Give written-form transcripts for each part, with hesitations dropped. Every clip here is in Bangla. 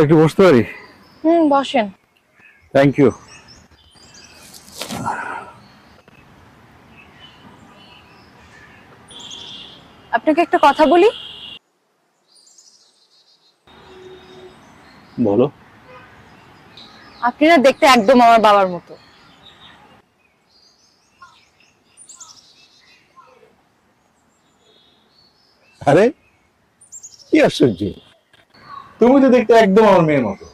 একটু বসতে পারি? বসেন। Thank you. আপনাকে একটা কথা বলি। বলো। আপনি না দেখতে একদম আমার বাবার মতো। আরে কি আশ্চর্য, তুমি তো দেখতে একদম আমার মেয়ের মতো।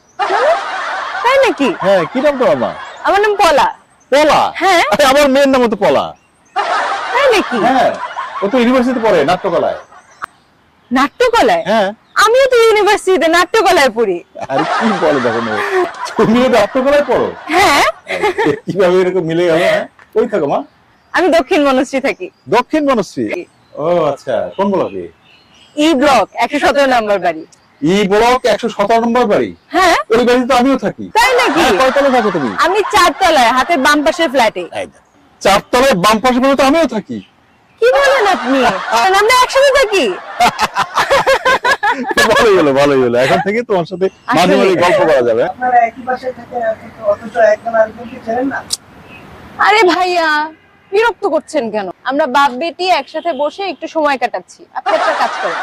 তাই নাকি? হ্যাঁ, কি নাম তোমার মা? আমার নাম পলা। পলা? হ্যাঁ। আরে আমার মেয়ের নাম তো পলা। তাই নাকি? হ্যাঁ, ও তো ইউনিভার্সিটিতে পড়ে নাট্যকলায়। নাট্যকলায়? হ্যাঁ। আমিও তো ইউনিভার্সিটিতে নাট্যকলায় পড়ি। আরে কি বলে দেখো না, তুমিও নাট্যকলায় পড়ো? হ্যাঁ। কিভাবে এরকম মিলে গেল? হ্যাঁ, কই থাকো মা? আমি দক্ষিণ বনশ্রী থাকি। দক্ষিণ বনশ্রী? ও আচ্ছা, কোন ব্লকে? ই ব্লক 117 নম্বর বাড়ি। ই ব্লক 117 নম্বর বাড়ি? হ্যাঁ। ওই বাড়িতে তো আমিও থাকি। তাই নাকি? হ্যাঁ, কয়তলায় থাকো তুমি? আমি 4 তলায়, হাতের বাম পাশের ফ্ল্যাটে। চারতলায় বাম পাশে তো আমিও থাকি। কি বলেন আপনি? আমরা একসাথে থাকি। ভালোই হলো, এখন থেকে তোমার সাথে মাঝে মাঝে গল্প করা যাবে। আপনারা একই বাসায় থাকেন অথচ একজন আরেকজনকে চেনেন না? আরে ভাইয়া, বিরক্ত করছেন কেন? আমরা বাপ বেটি একসাথে বসে একটু সময় কাটাচ্ছি। আপনি একটা কাজ করেন।